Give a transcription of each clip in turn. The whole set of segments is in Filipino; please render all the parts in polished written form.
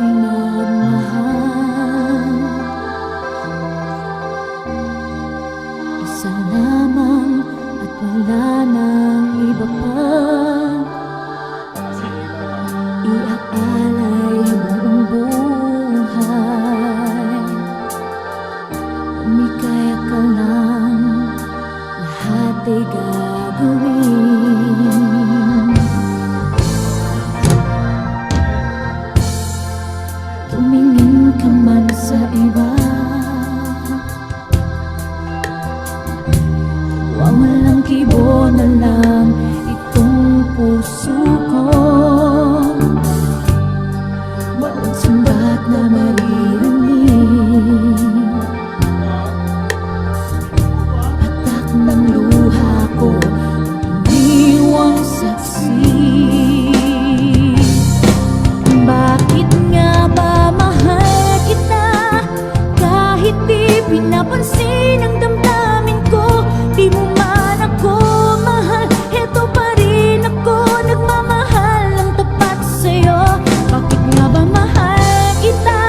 ako'y nagmahal, isa lamang at wala nang iba pa. Iaalay buong buhay, umikaya ka lang, lahat ay gagawin. Tumingin ka man sa iba, walang kibo na lang itong puso ko. Walang sumbat na maririnig, patak ng luha ko, iniwang saksi. Bakit nga ba mahal kita, kahit di pinapansin ang damdamin ko? Di mo man ako mahal, eto pa rin ako, nagmamahal ang tapat sa'yo. Bakit nga ba mahal kita,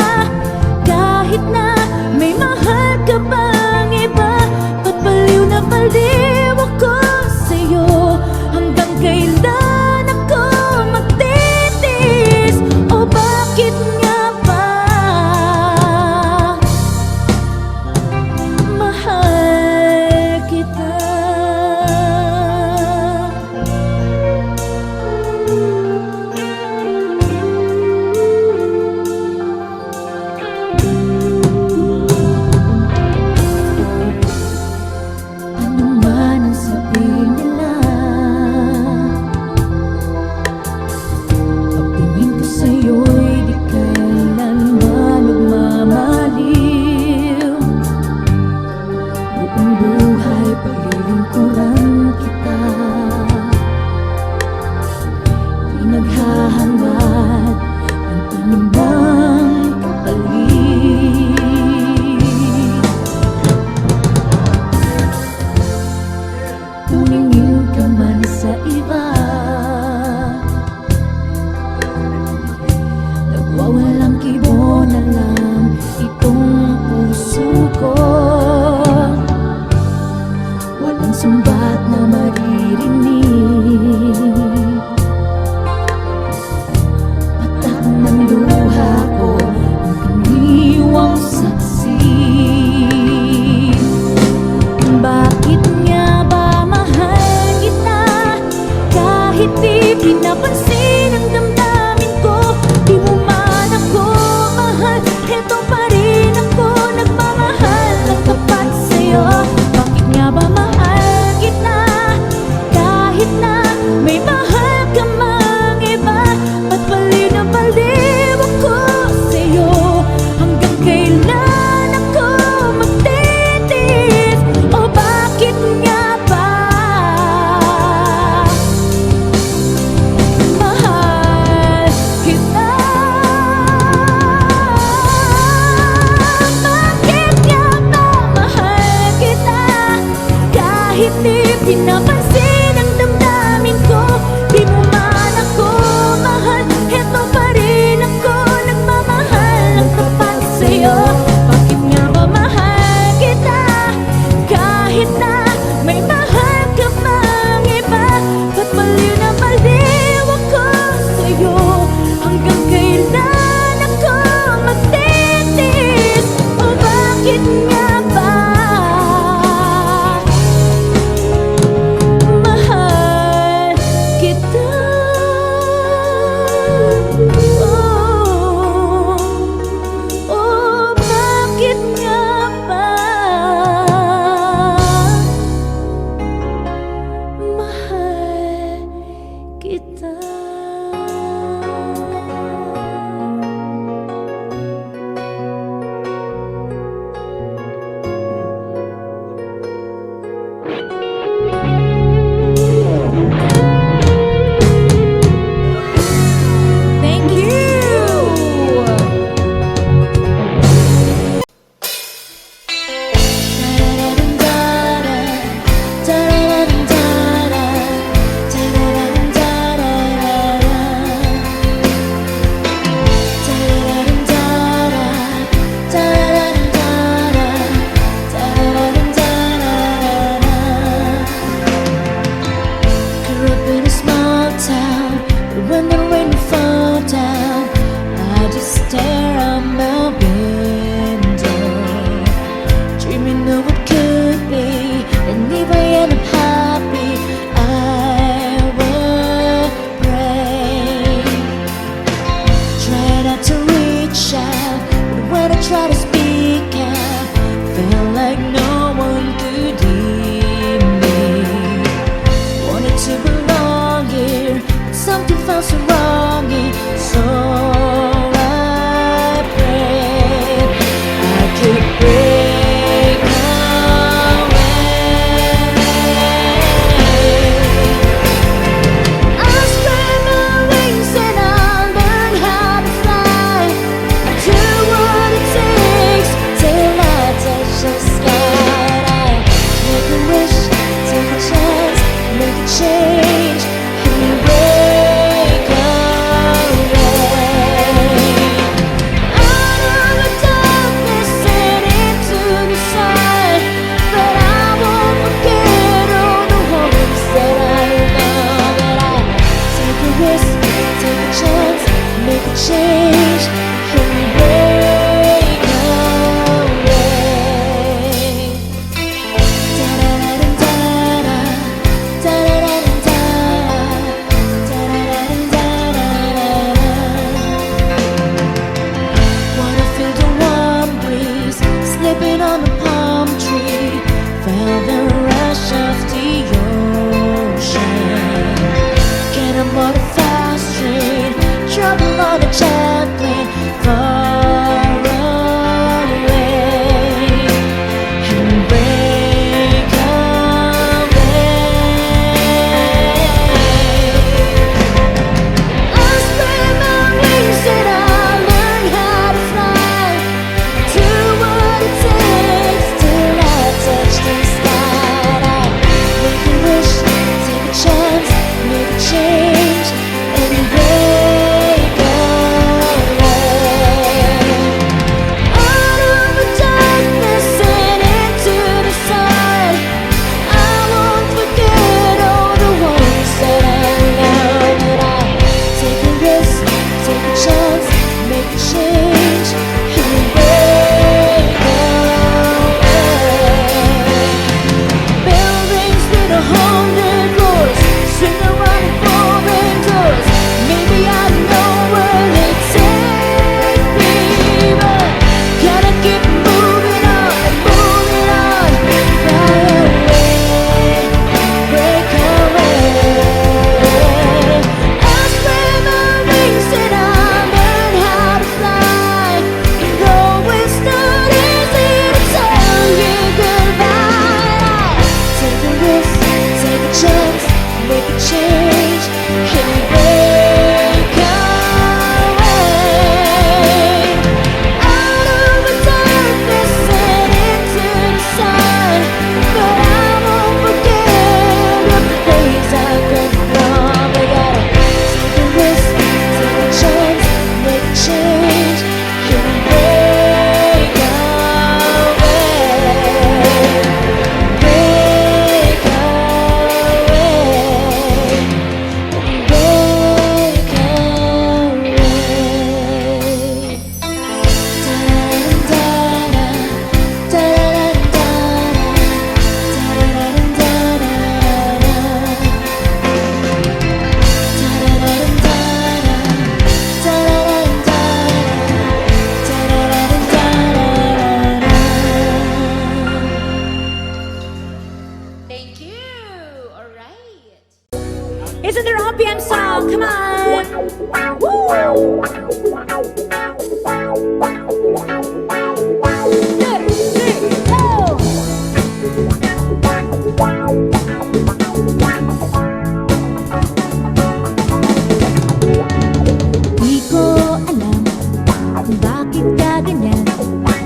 kung bakit ka ganyan.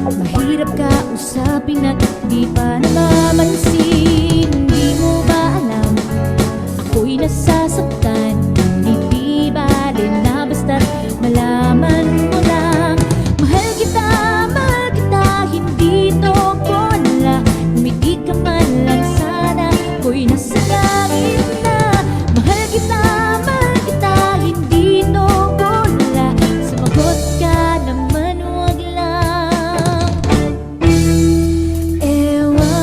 Mahirap ka usapin at di pa namamansin. Di mo ba alam, ako'y nasasaktan. Hindi bale na basta't malaman mo lang. Mahal kita, hindi to bola. Ngumiti ka man lang sana, ako'y nasa langit na. Mahal kita, hindi to bola. Sumagot ka naman, wag lang. Ewan,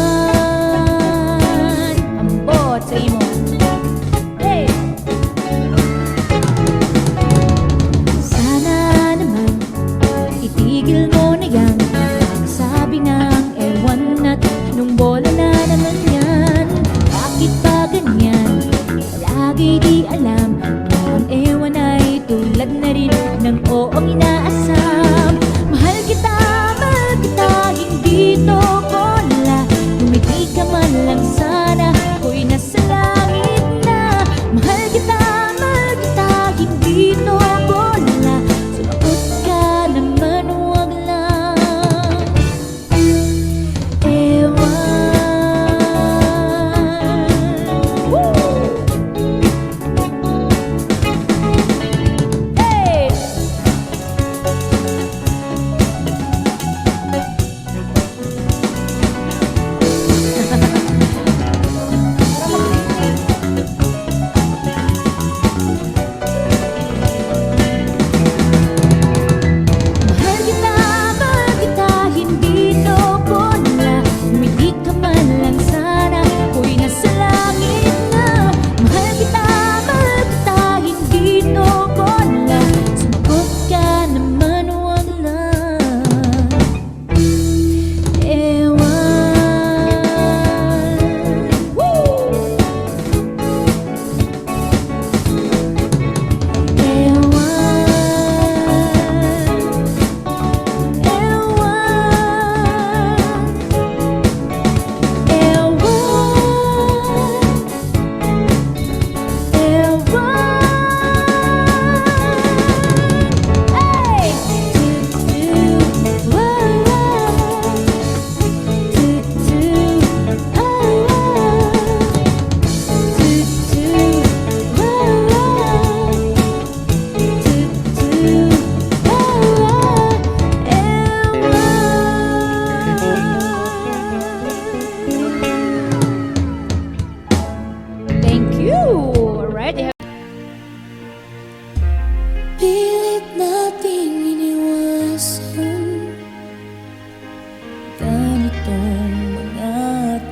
ambot sa imo. Hey! Sana naman itigil mo na yan sabi ng ewan at nung bola na naman yan. Bakit ba ganyan? Lagi di alam na ang ewan ay tulad na rin ng oong inaasam. Mahal kita, hindi to bola. Ngumiti ka man lang sana, ako'y nasa langit na. Mahal kita, hindi to bola. Sumagot ka naman, wag lang. Ewan. Woo! Hey! Mahal kita, hindi to bola. Ngumiti ka man lang sana, ako'y nasa langit na. Mahal kita, hindi to bola. Sumagot ka naman, wag lang. Ewan. Woo! Thank you. Alright. Pilit nating iniwasan ganitong mga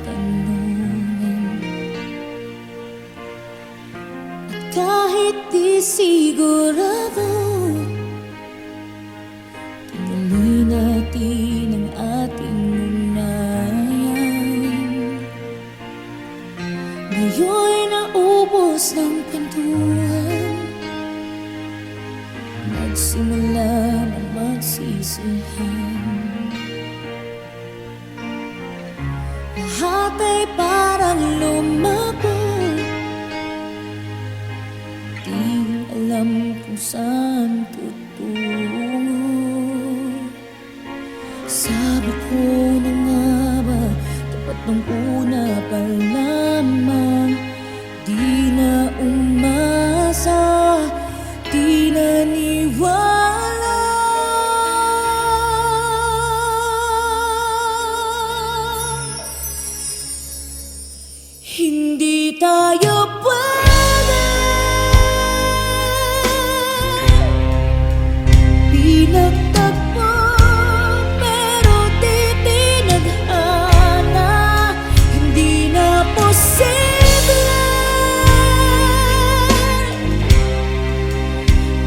tanungan. At kahit di sigurado, tuloy natin ang ating ugnayan. Ngayon'y naubos ng kwentuhan, nagsimula na magsisihan. Lahat ay parang lumago, di alam kung saan tutungo. Sabi ko na nga ba, tapat nung una pa lamang. Di na umasa, di naniwala. Hindi tayo pwede. Pinagtagpo pero di tinadhana. Hindi na posible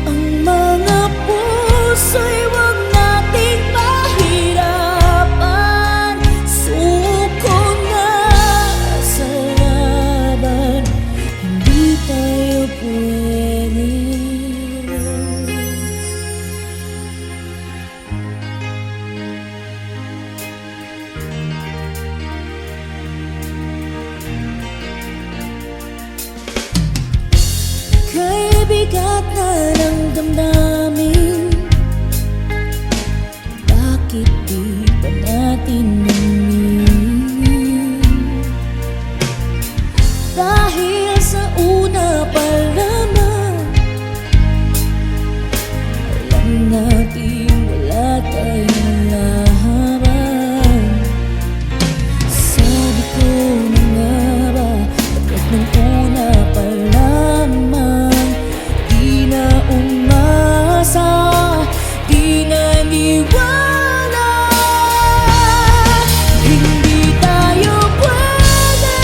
ang mga puso'y wag nating pahirapan. Suko na sa laban, hindi tayo pwede. Kay bigat na ng damdamin, bakit di pa natin namin? Dahil sa una pa lamang alam natin wala tayong laban. Sabi ko na nga ba, bakit nung una pa lamang di na umasa, di naniwala. Hindi tayo pwede,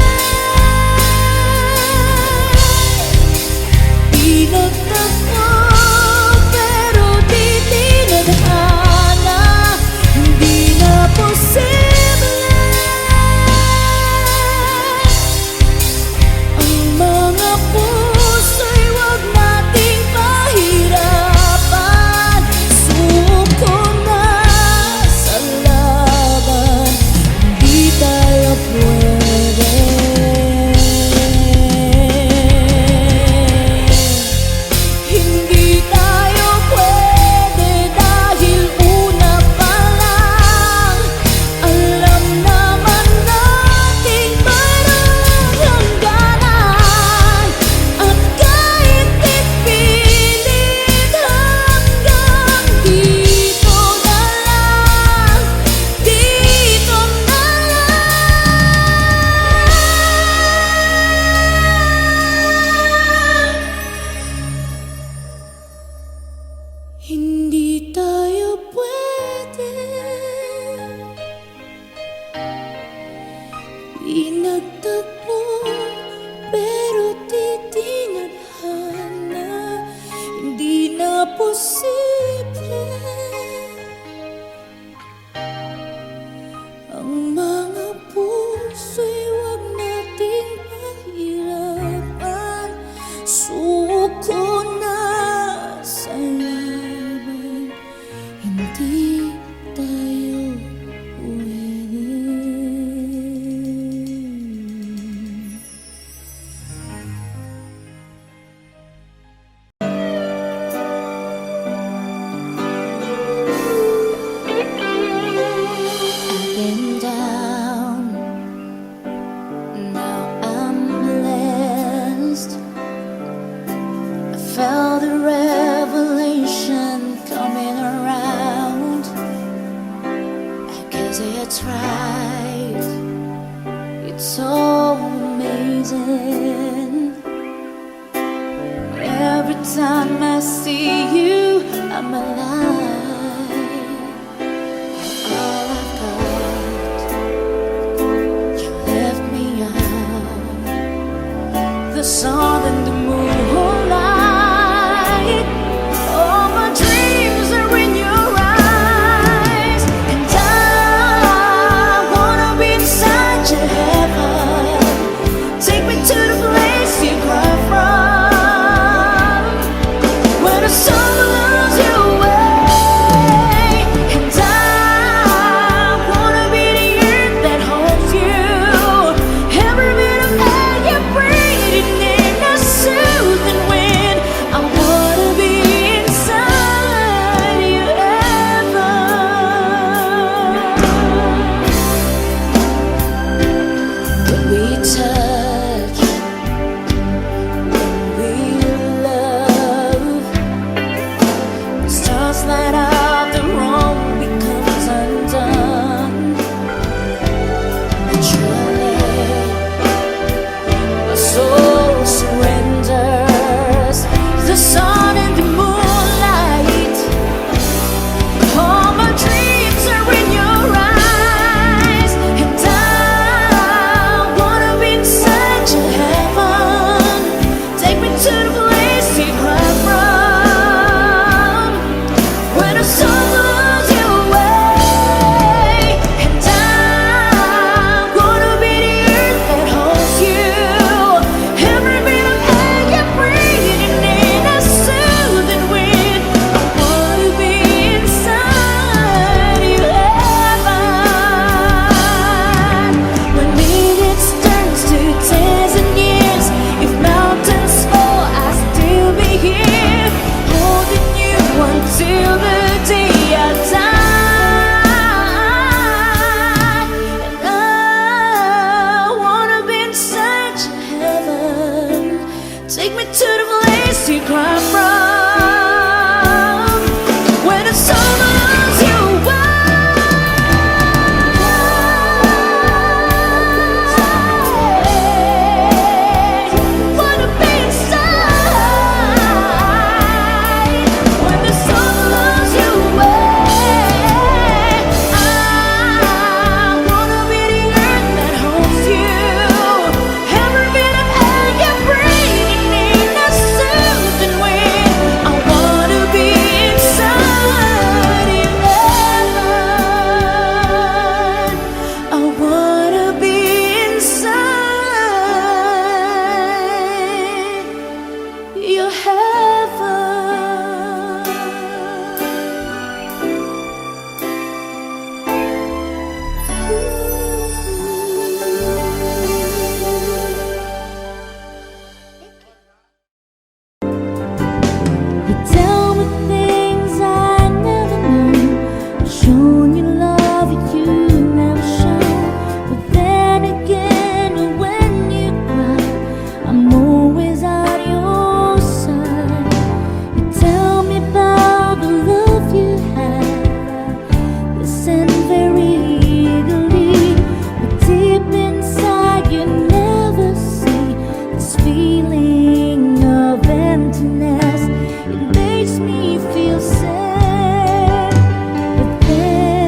di nagtagpo pero di tinadhana. Hindi na posible ang mga puso'y wag nating pahirapan. Suko na sa laban, hindi tayo pwede. Hindi tayo pwede dahil una pa lang alam naman nating mayroong hangganan. At kahit ipilit hanggang dito na lang, dito na lang. Hindi tayo pwede, di nagtagpo pero di tinadhana. Hindi na posible ang mga puso'y wag nating pahirapan. Suko na sa laban, hindi tayo pwede. I've been down, now I'm blessed. I felt the revelation coming around. I guess it's right, it's so amazing. Every time I see you, I'm alive. All I've got, you left me out. The sun and the moonlight, all my dreams are in your eyes. And I wanna be inside your heaven. Take me to the place you cry from, where the sun will lose you away. shown you love you never shown. But then again, when you cry, I'm always at your side. You tell me about the love you had, listen very eagerly, but deep inside you never see this feeling of emptiness. It makes me feel sad, but then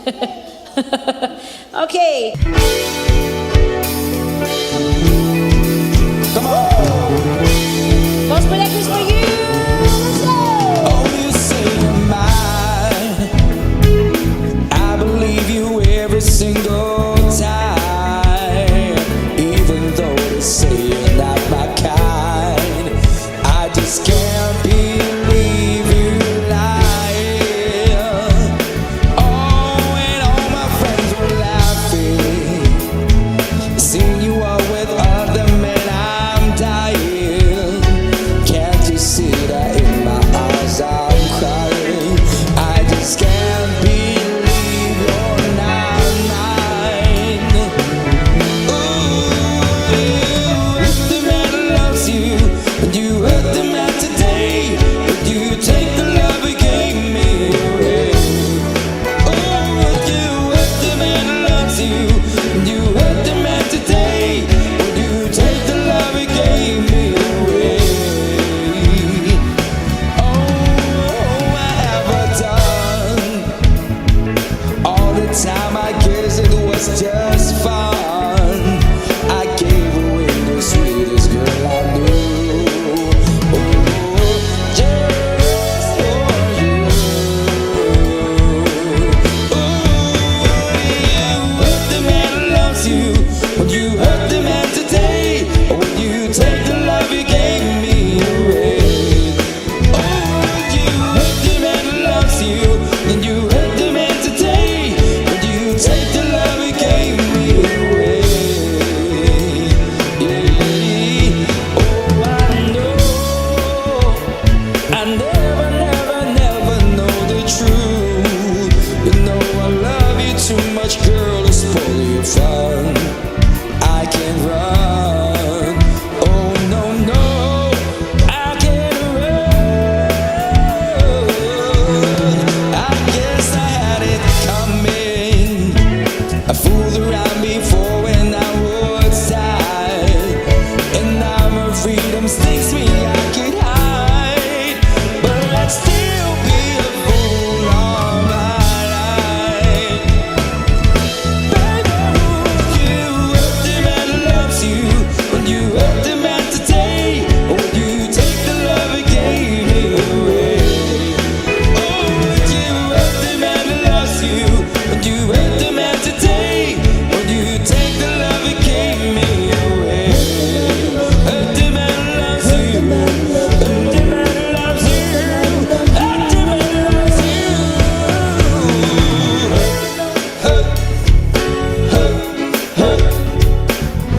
Okay. Come on. Gospel Echoes for you. Let's go. Oh, you say you're mine. I believe you every single time. Even though they say you're not my kind, I just can't believe you lying. Oh, and all my friends were laughing, seeing you are with other men. I'm dying. Can't you see that in my eyes I'm crying? I just can't believe you're not mine. Ooh, you hurt the man who loves you, and you hurt the man today. But you take the love he gave me away. Oh, you hurt the man who loves you, and you hurt the man today. But you take the love he gave me away. Oh, what have I done? All the time I guess it was just fun. I gave away the sweetest girl I knew. Oh, just for you. Ooh, you hurt the man who loves you, when you hurt the man today, or when you take the love you gave me away. Oh, you hurt the man who loves you, and you hurt the man today, when you take the love he gave me away. Yeah. Oh, I know I never, never, never know the truth. You know I love you too much, girl, to spoil your fun. I can't run. Oh, no, no, I can't run. I guess I had it coming. I fooled around before when I was tired, and now my freedom stinks me I could hide, but I'd still be a fool all my life. Baby, you hurt the man who loves you, when you hurt the man today, or when you take the love he gave me away. Oh, you hurt the man who loves you, when you hurt the man today, when you take the love he gave me away. Hurt the man who loves you, hurt the man who loves you, hurt the man who loves you. Hurt, hurt, hurt, hurt, hurt,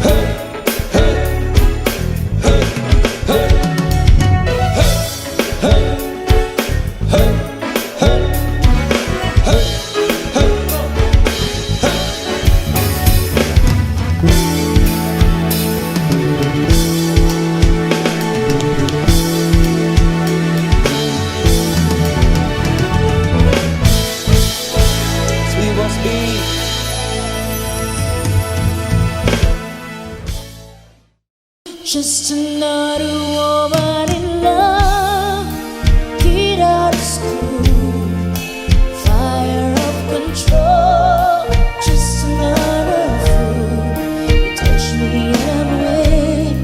hurt, hurt, hurt, hurt, hurt, hurt, hurt, Sweet was speed. Just another woman in love. Get out of school, fire of control. Just another fool. You touch me and I'm wet,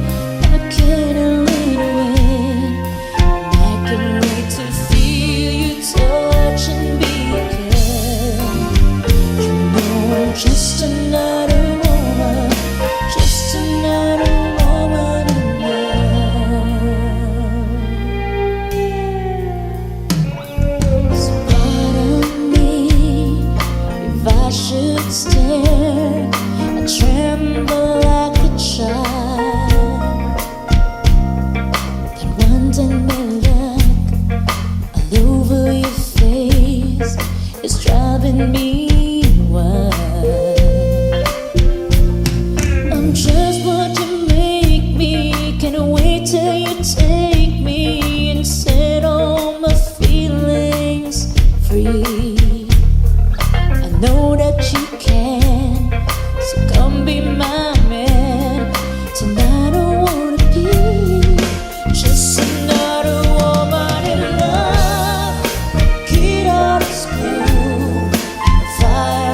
and I can't lean away. And I can wait to feel you touch and be again. You know I'm just another woman, just another woman in love. So pardon me if I should stare. I tremble like a child. That one time look all over your face is driving me wild. I'm just what you make me. Can't wait till you take me and set all my feelings free. I know that you can, so come be my man. Tonight I wanna be just another woman in love. Get out of school, fire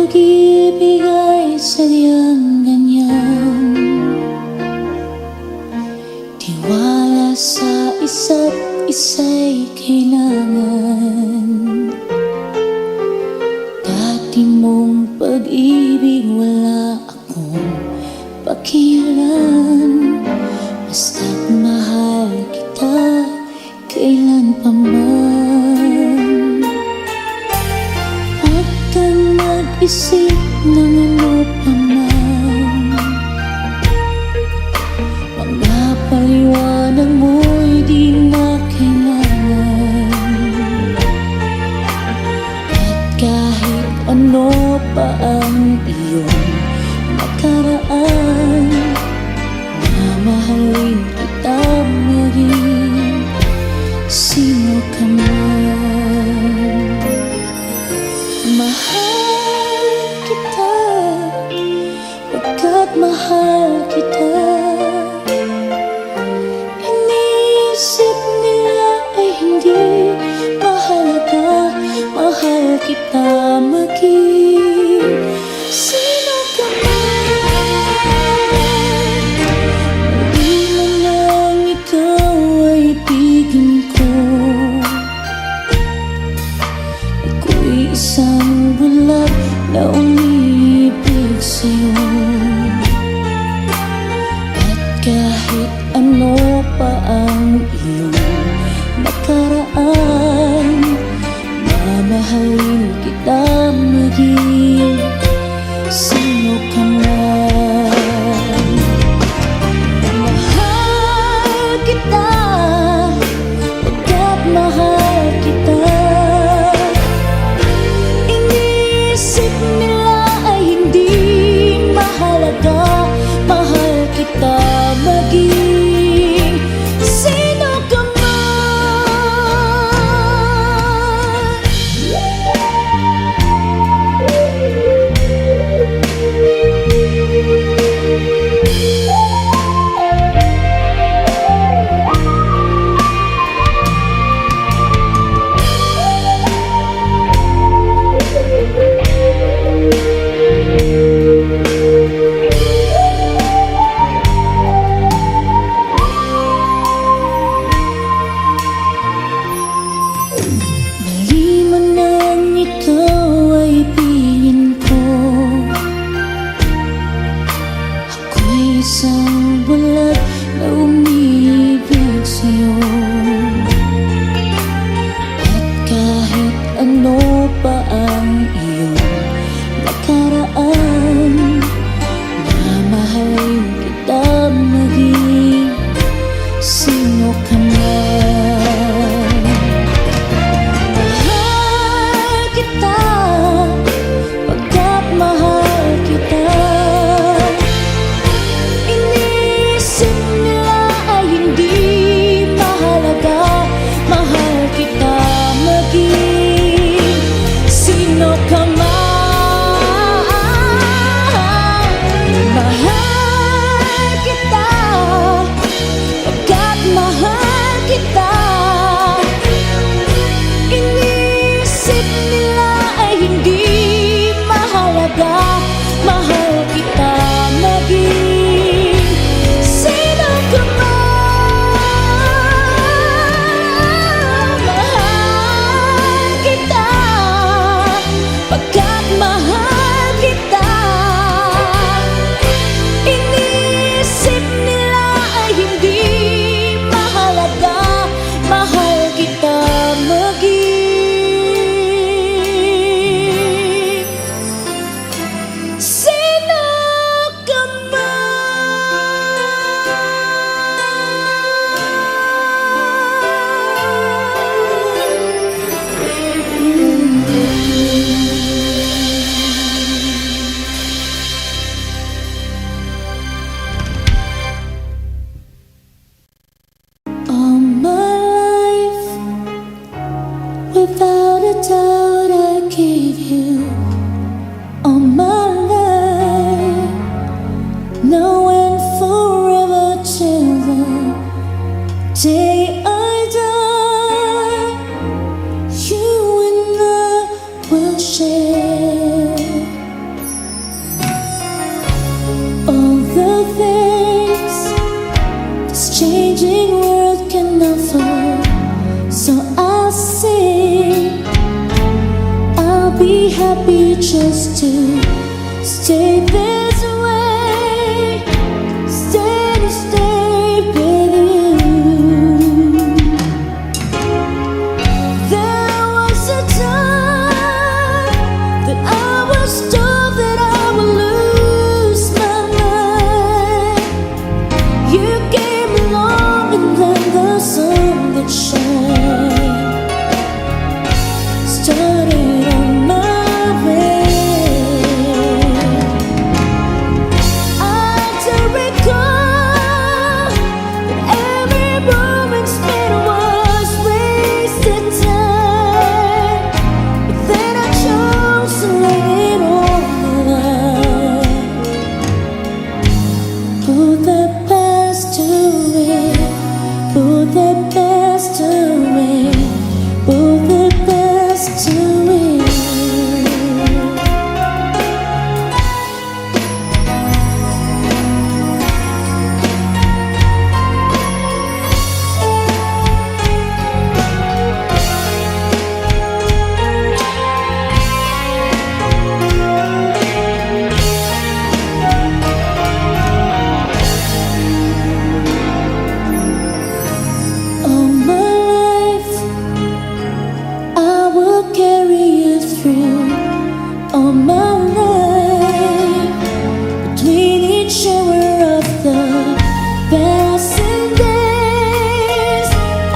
pag-ibig ay sadyang ganyan. Tiwala sa isa't isa'y kailangan. Dati mong pag-ibig wala akong pakialam. Basta't mahal kita kailan pa man. Huwag kang mag-isip ng ano pa man. Mga paliwanag mo'y di na kailangan. At kahit ano pa ang iyong nakaraan, mamahalin kita maging sino ka man. Mahal kita, pagkat mahal kita. Iniisip nila ay hindi mahalaga. Mahal kita maging sino ka man. Di man lang ikaw ay ibigin ko. Ako'y isang bulag na umiibig sa'yo. At kahit ano pa ang iyong nakaraan, mamahalin kita maging sino ka man. Mahal kita, pagkat mahal kita. Iniisip nila ay hindi mahalaga. Mahal kita maging sino ka man. Mali man lang ikaw ay ibigin ko. Ako'y isang bulag na umiibig sa'yo. At kahit ano pa ang iyong nakaraan, mamahalin kita maging sino ka man. Mahal kita, pagkat mahal kita. Iniisip nila ay hindi mahalaga. Mahal kita maging sino ka man. Mahal kita, pagkat mahal kita. Iniisip nila ay hindi mahalaga. Mahal kita maging sino ka man. Mahal kita, pagkat mahal kita. Iniisip nila ay hindi mahalaga. Mahal kita maging just to stay this way, stay with you. There was a time that I was told that I would lose my mind. You came along and then the sun that shine started on my way. I do recall that every moment spent was wasted time, but then I chose to lay it on the line. Put the past away, put the past away, put the past away. All my life I will carry you through. All my life between each hour of the passing days, I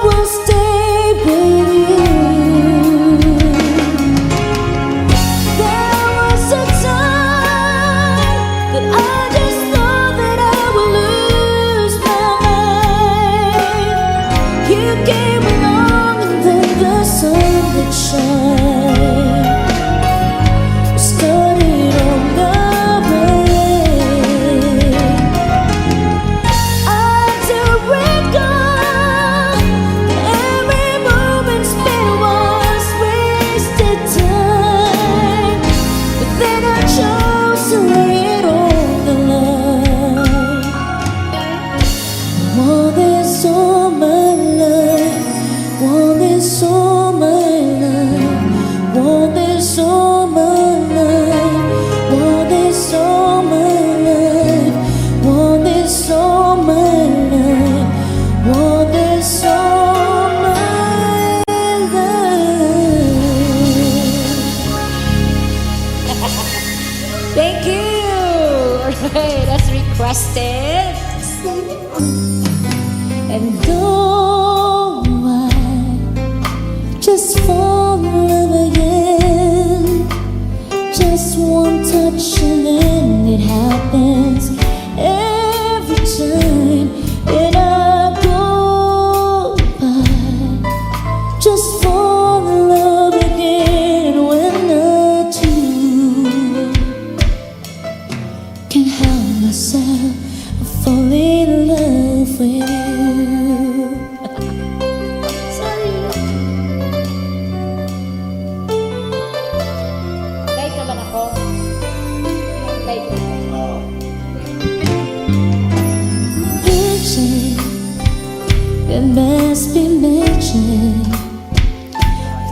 will stay with you. There was a time that I just thought that I would lose my mind. You came along and then the sun that shine started on the way. I do recall that every moment spent was wasted time, but then I chose to lay it on the line. Want this all my life, want this all my life, want this all my life, want this all my life, want this all my life, want this all my life. Thank you. Alright, that's requested. And though I just fall in love again, just one touch and then it happens every time that I go by. Just fall in love again when I do, can't help myself, I fall in love with you. Sorry. Light naman ako. Light naman. Magic, it must be magic.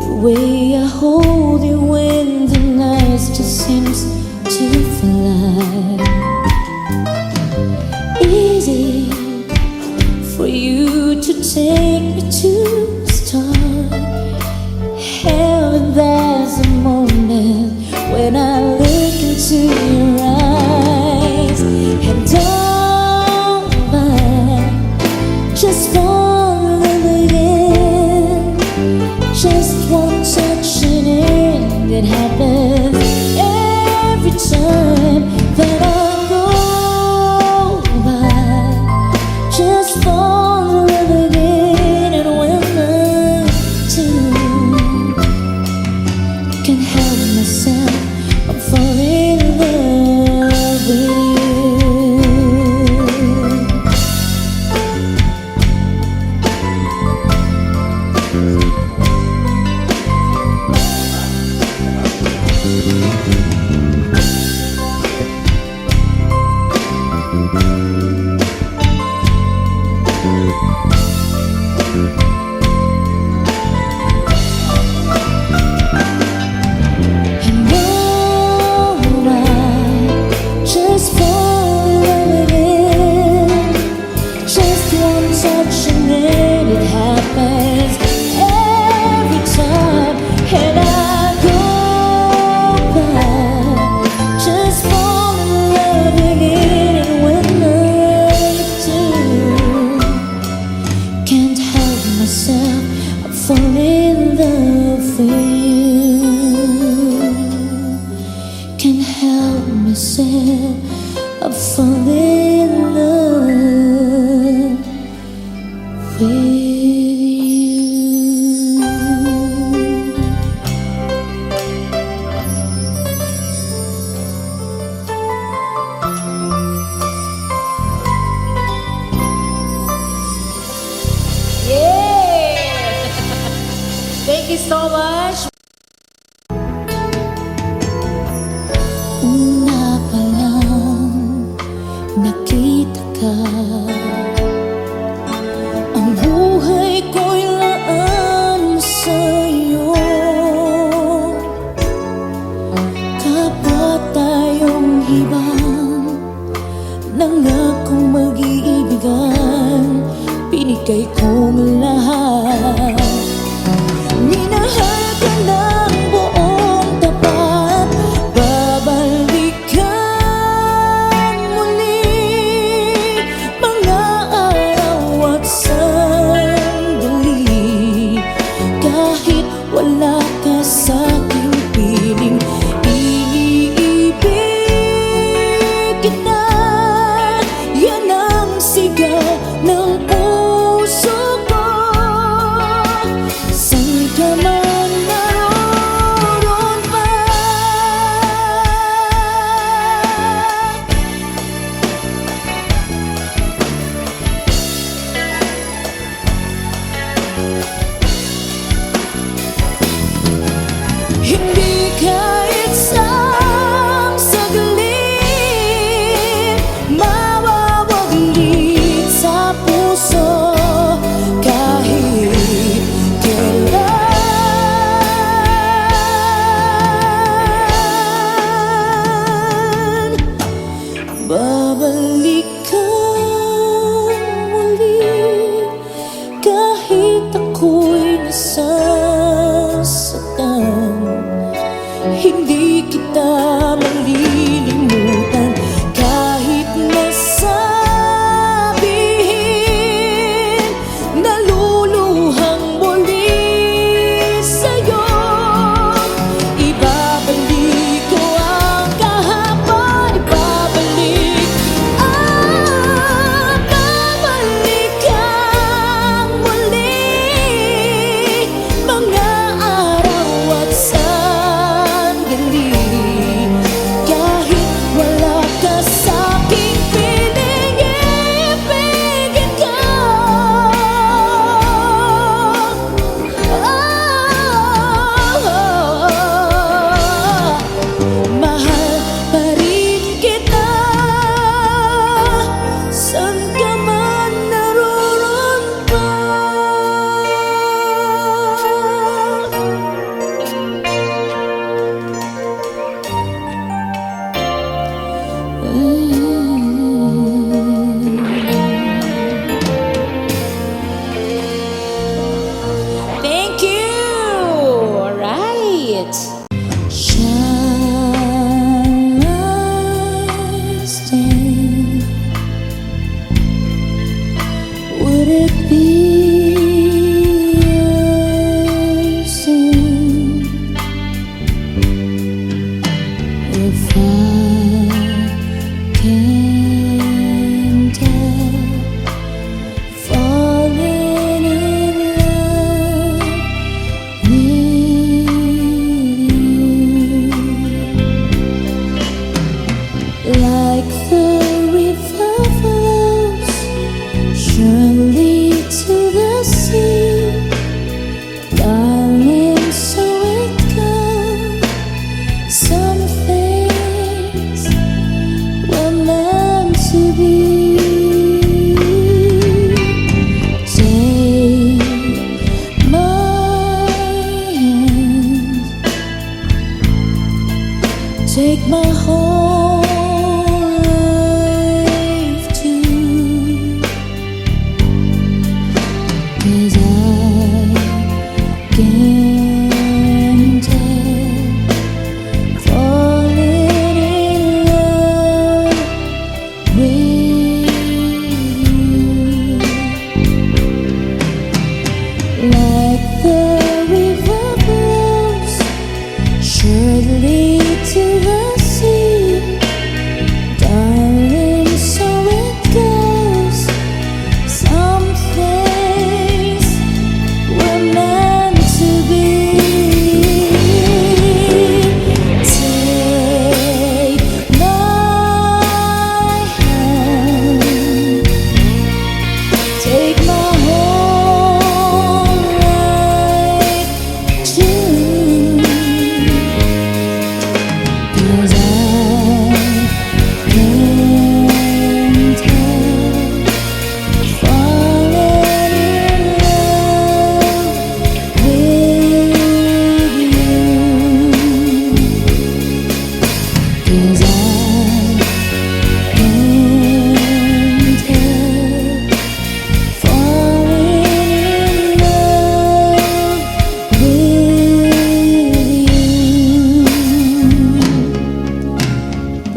The way I hold you when the night just seems to fly. Easy for you to take me to the start. Heaven, there's a moment when I look into your eyes, and all mine just fall in love again. Just one touch and it happens every time that I go by. Just fall in love again, and when I do, can't help myself, I'm falling in love with you. help myself. I fall in love with you. Yeah! Thank you so much. Una pa lang nakita ka, ang buhay ko'y laan sa'yo. Kapwa tayong hibang, nangakong mag-iibigan, binigay kong lahat. Minahal ka ng buong tapat, babalikan muli mga araw at sandali. Kahit wala ka sa'king piling, iibig kita. Yan ang sigaw ng puso ko. Saan ka man naroon pa, hindi kahit isang saglit mawawaglit sa puso. Kahit kailan, babalikan muli. Kahit ako'y nasasaktan, hindi kita malilimutan. Kahit nasabihin, naluluhang muli sa'yo. Ibabalik ko ang kahapon, ibabalik, babalikan muli mga araw at sandali. Kahit wala ka sa'king piling, ibigin ka. Mahal pa rin kita, saan ka man naroon pa. Thank you. All right. Shall I stay? Would it be a sin if I can't help falling in love with you? Like the river flows surely to the sea, darling, so it goes. Some things were meant to be. Take my hand, take my whole life too, 'cause I can't help falling in love with you. Like the river flows surely to the sea,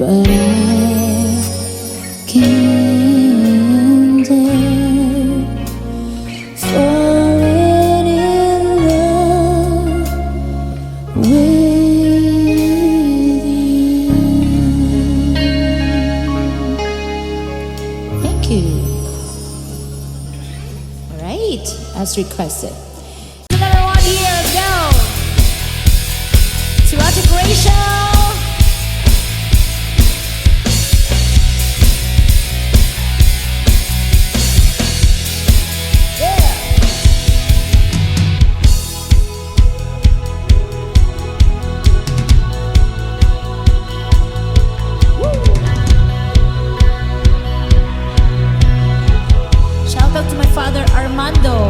but I can't dare falling in love with you. Thank you. All right, as requested. Another one here, go. To Ate Rachel. Shout out to my father Armando.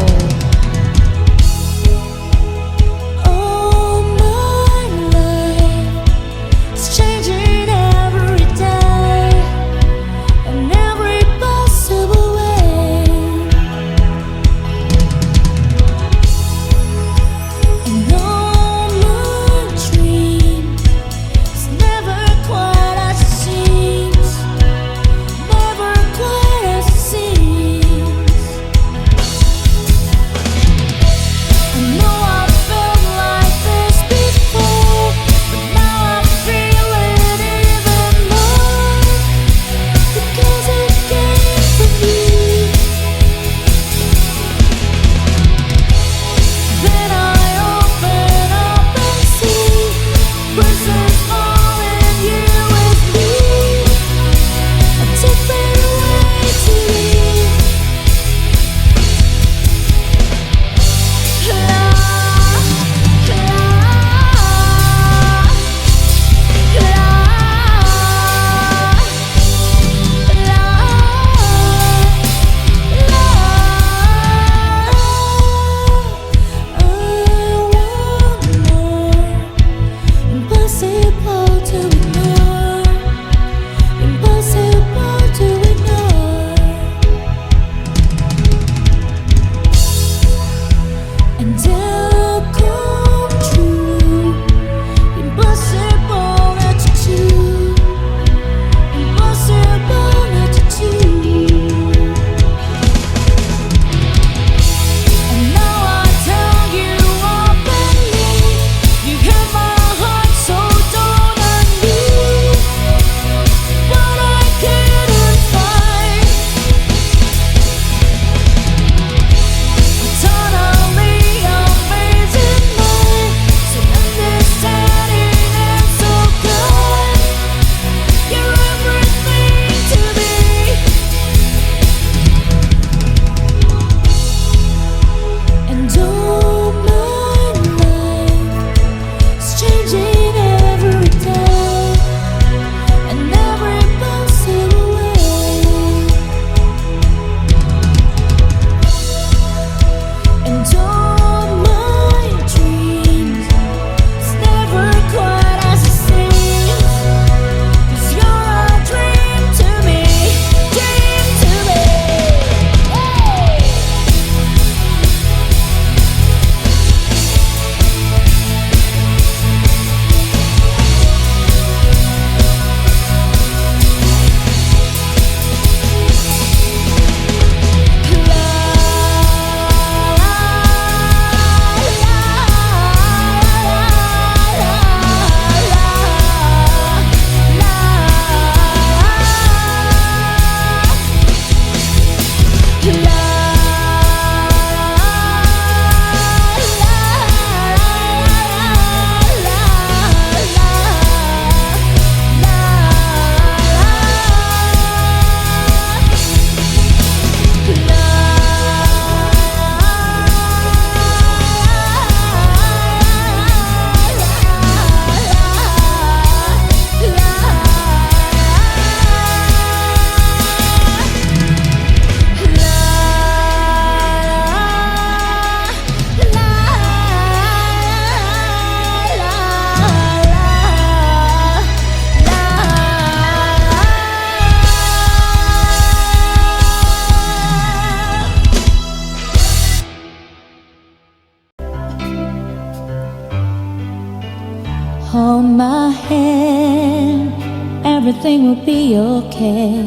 everything will be okay.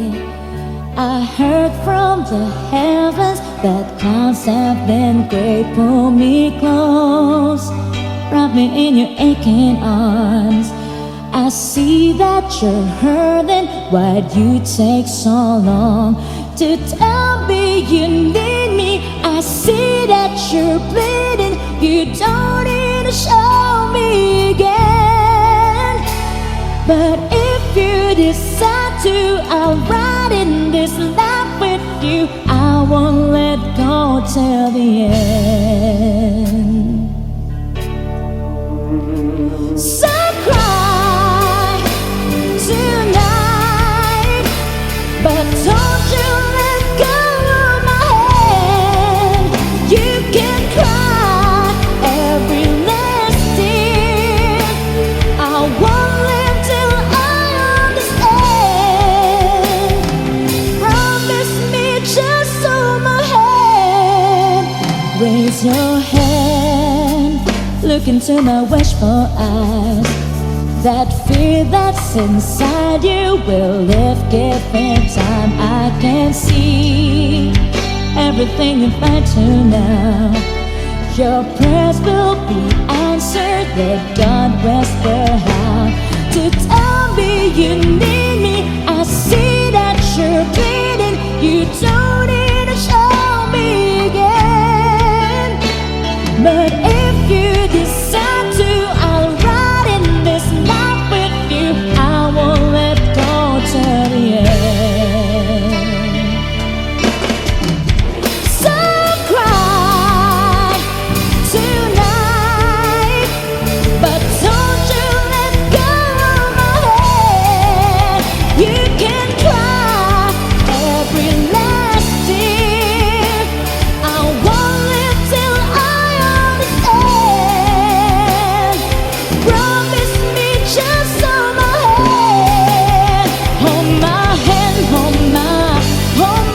I heard from the heavens that clouds have been great. Pull me close, wrap me in your aching arms. I see that you're hurting. Why'd you take so long to tell me you need me? I see that you're bleeding. You don't need to show me again. But if you decide to, I'll ride in this life with you. I won't let go till the end. So cry tonight, but don't you let go of my hand. You can cry every last tear. I won't live till I understand. Promise me, just hold my hand. Raise your hand, look into my wishful eyes. That fear that's inside you will lift, given time. I can see everything you fight to now. Your prayers will be answered. Let God whisper how to tell me you need me. I see that you're bleeding. You don't need to show me again. But if you decide to, I'll ride in this life with you. I won't let go till the end. So cry tonight, but don't you let go of my hand. You can cry every last tear. I won't live till I understand. Promise me, just hold my hand. Hold my hand, hold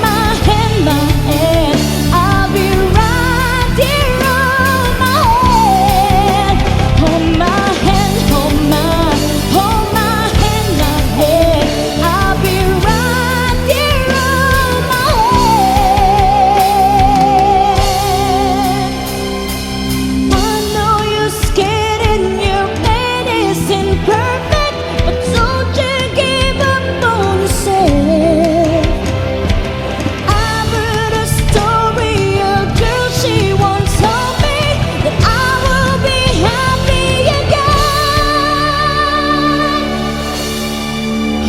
my hand, my hand. I'll be right here on my hand. Hold my hand, hold my hand, my hand. I'll be right here on my hand. I know you're scared and your pain isn't perfect, but don't you give up on yourself. I heard a story, a girl, she once told me that I will be happy again.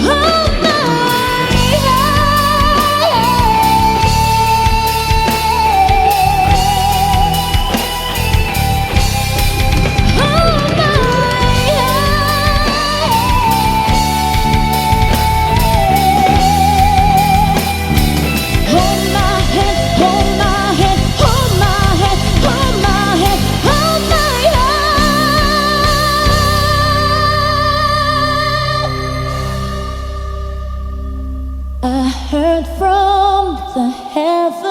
Hold my I heard from the heavens.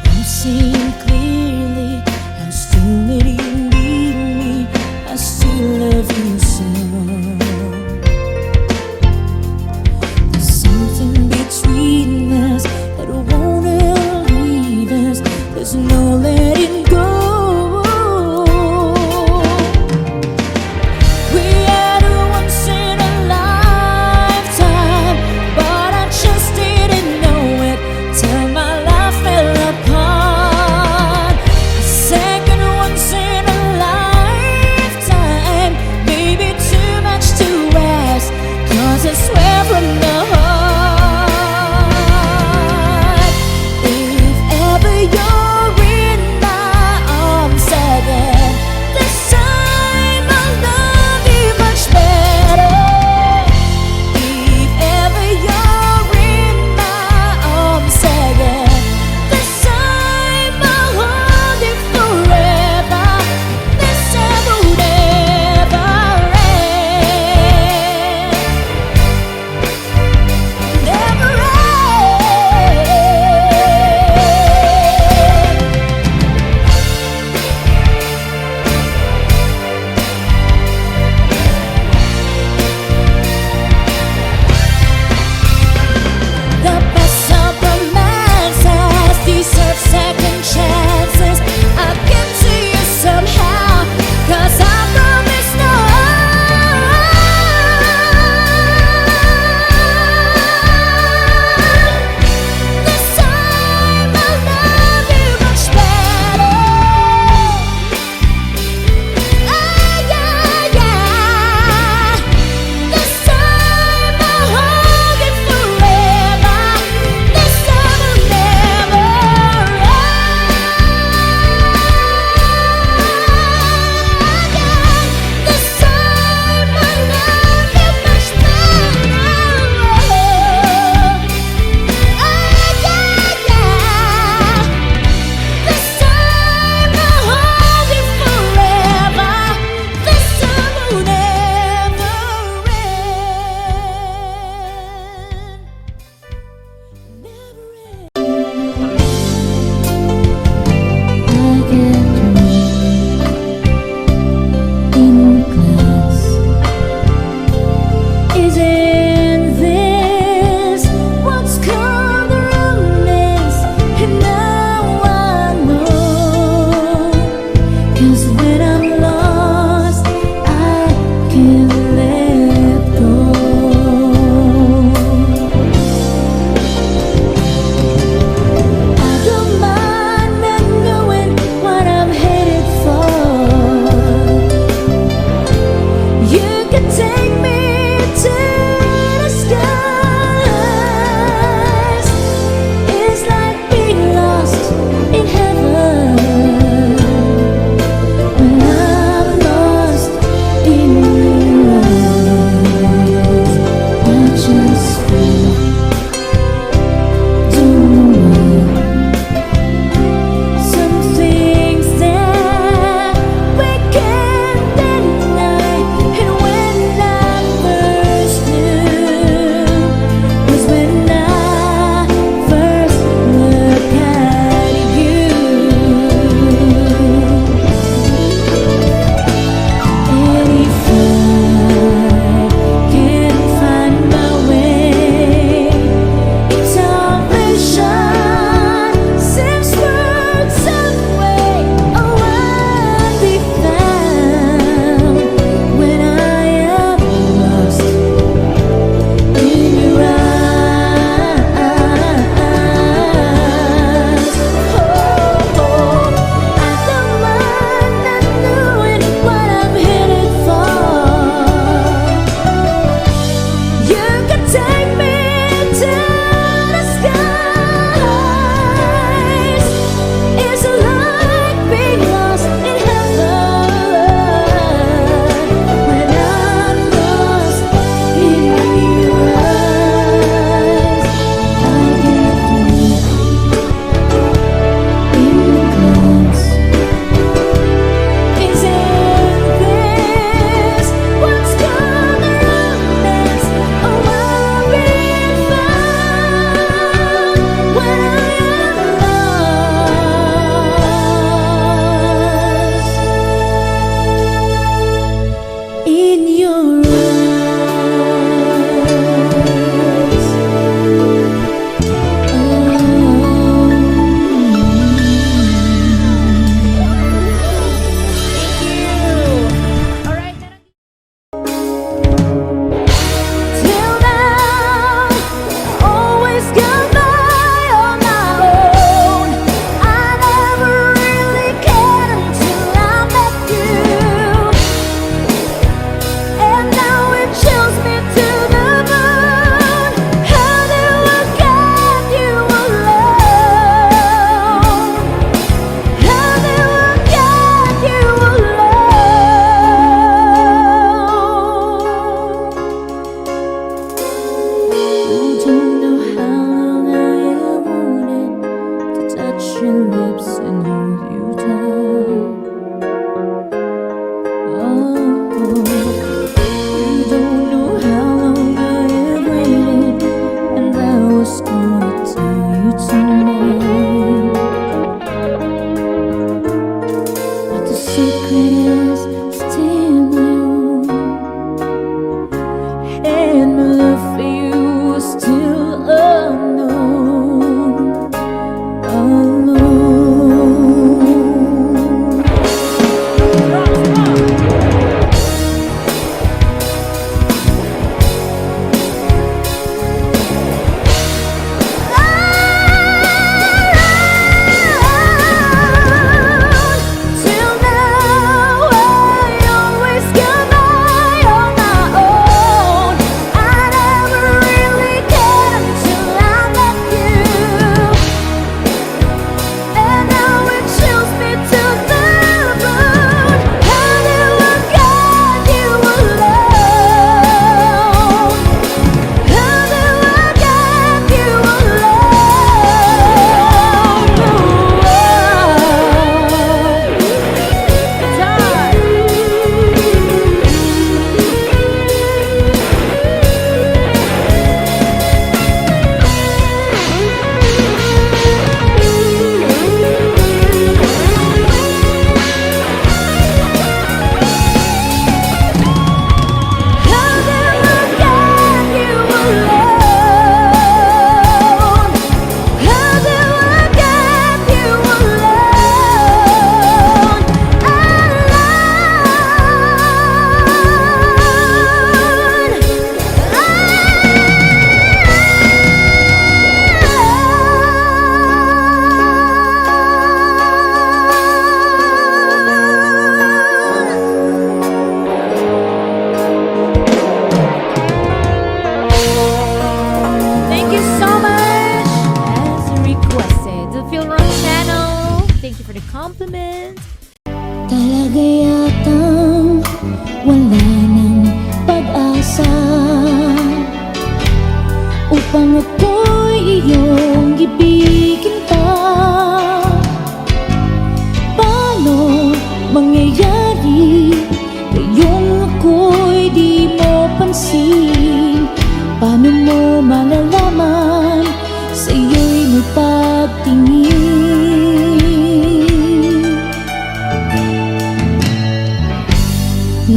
I'm seeing clearly, I still need you, need me. I still love you so. There's something between us that won't ever leave us. There's no letting go. We are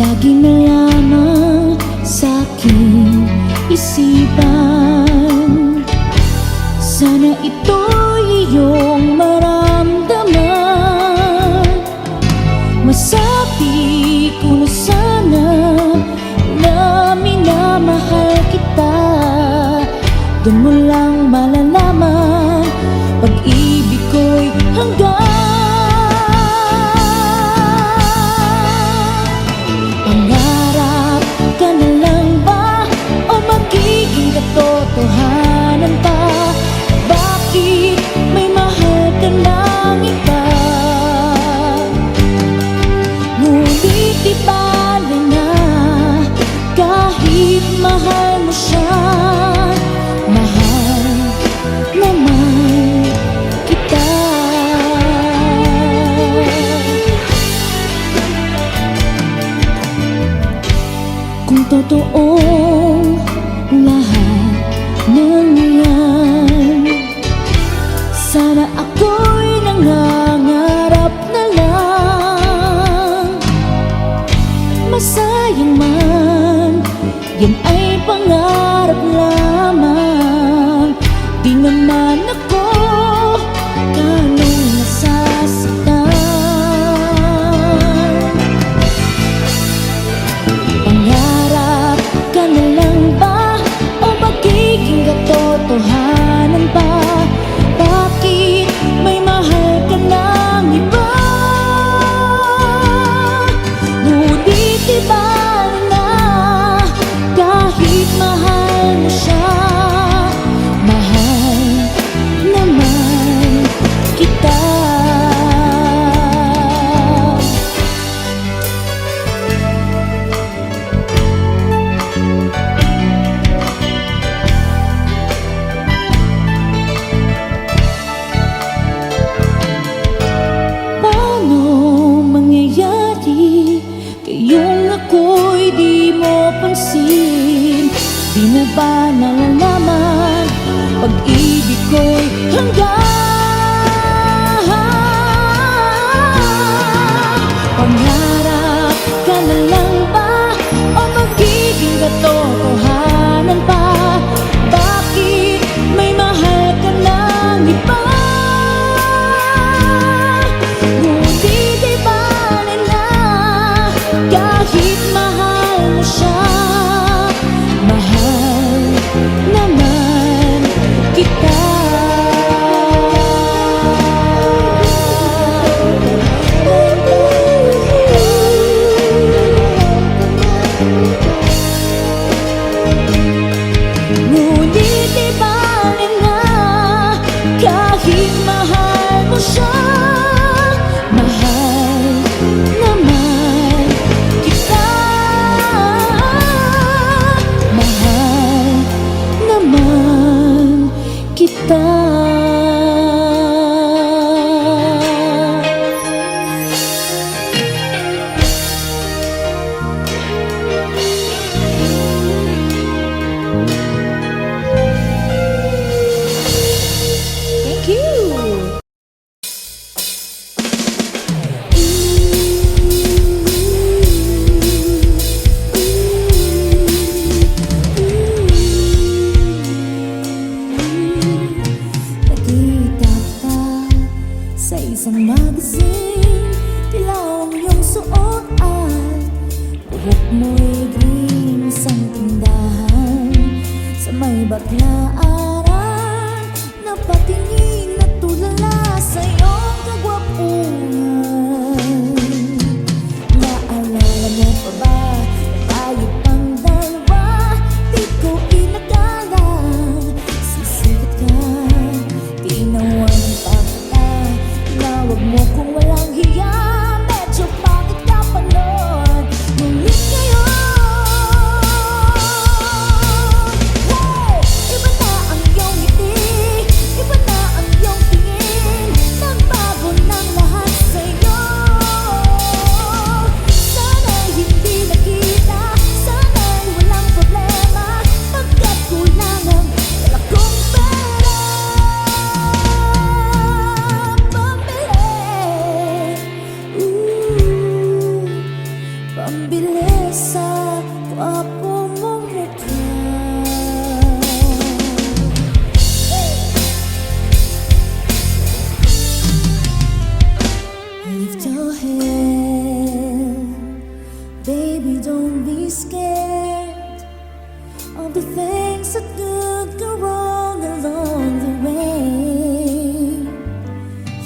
lagi na lamang sa'king isipan. Sana ito'y iyong maramdaman. Masabi ko na sana na minamahal kita. Doon mo lang malalaman pag-ibig ko'y hanggang. Pangarap ka na lang ba o magiging katotohanan pa? Bakit may mahal ka ng iba? Ngunit di bale na kahit mahal mo siya. Mahal naman kita. Kung totoong lahat ng yan, sana ako'y nangangarap na lang. Masayang man, yan ay pangarap lamang. Di naman ako ganong nasasaktan. Pangarap ka na lang ba o magiging katotohanan pa? Bakit may mahal ka ng iba? Ngunit di bale na kahit mahal mo siya. Mahal naman kita. Paano mangyayari kayong ako'y di mo pansin? Di mo ba nalalaman pag-ibig ko'y hanggang? Pangarap ka na lang ba o magiging katotohanan pa? Bakit may mahal ka ng iba? Ngunit di bale na kahit mahal mo siya. Mahal naman kita. the things that could go wrong along the way.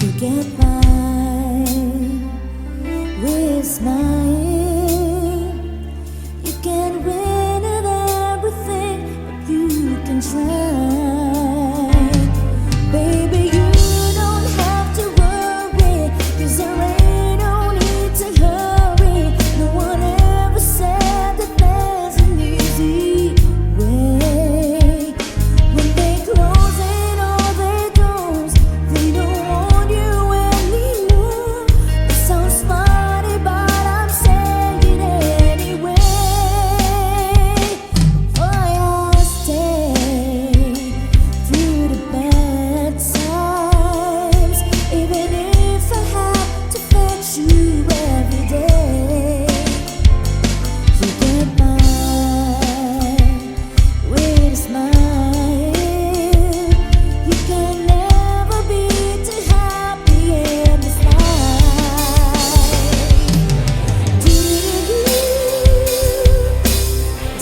You get by with smiling. You can't win at everything, but you can try. Baby, you don't have to worry, 'cause there ain't no need to hurry. No one ever said that there's an easy way. When they close in all their doors, they don't want you anymore. It sounds funny, but I'm saying it anyway. For your stay through the bad times, even if I have to fetch you every day. You get by with a smile. You can never be too happy in this life. Do-do-do-do,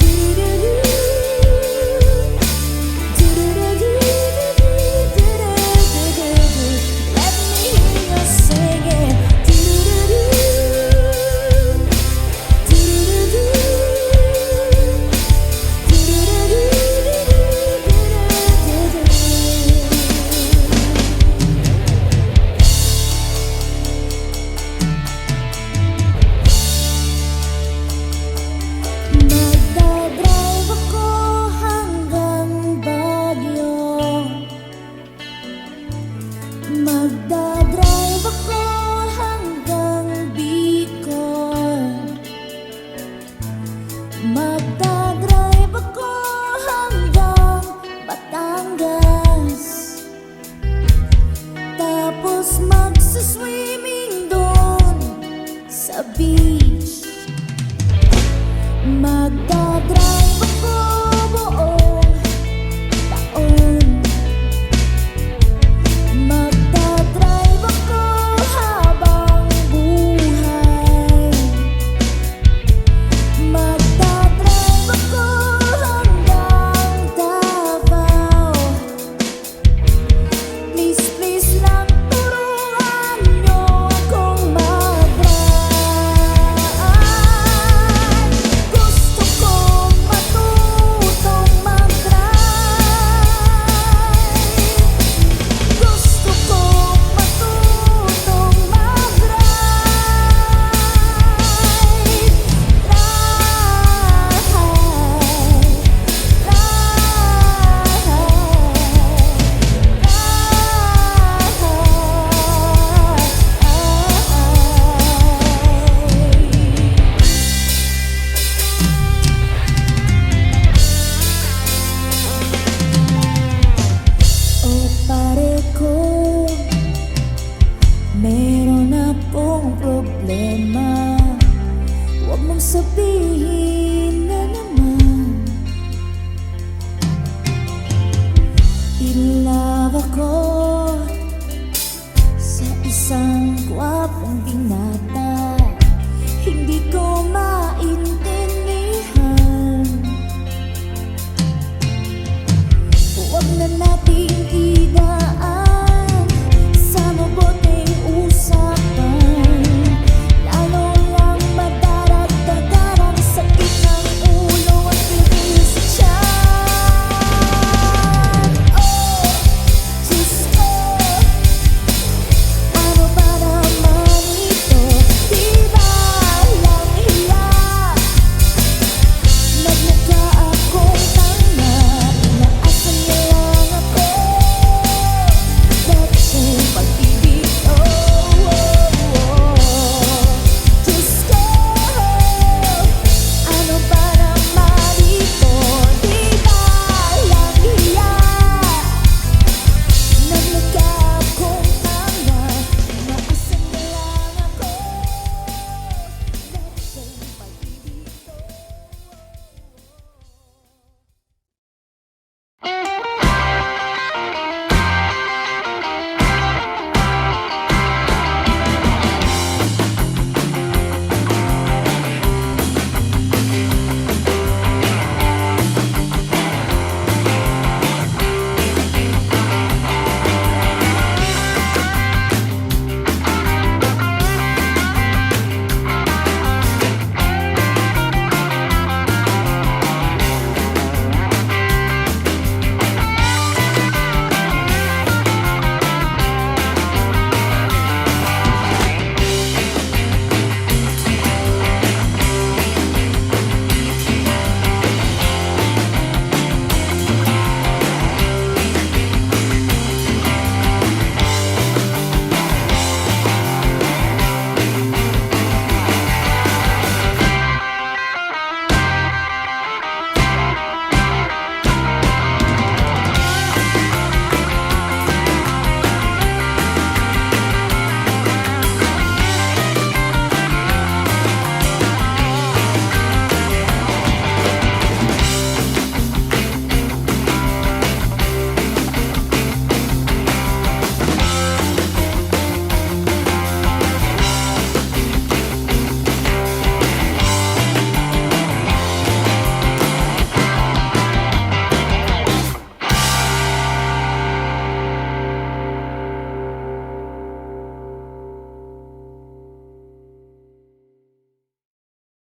do-do-do-do, do-do-do-do-do-do-do-do-do. Let me hear you sing it. Do-do-do-do, do-do-do-do, Magdadrive ako hanggang Baguio. Magdadrive ako hanggang Bicol. Magdadrive ako hanggang Batangas. Tapos magsaswimming doon sa beach.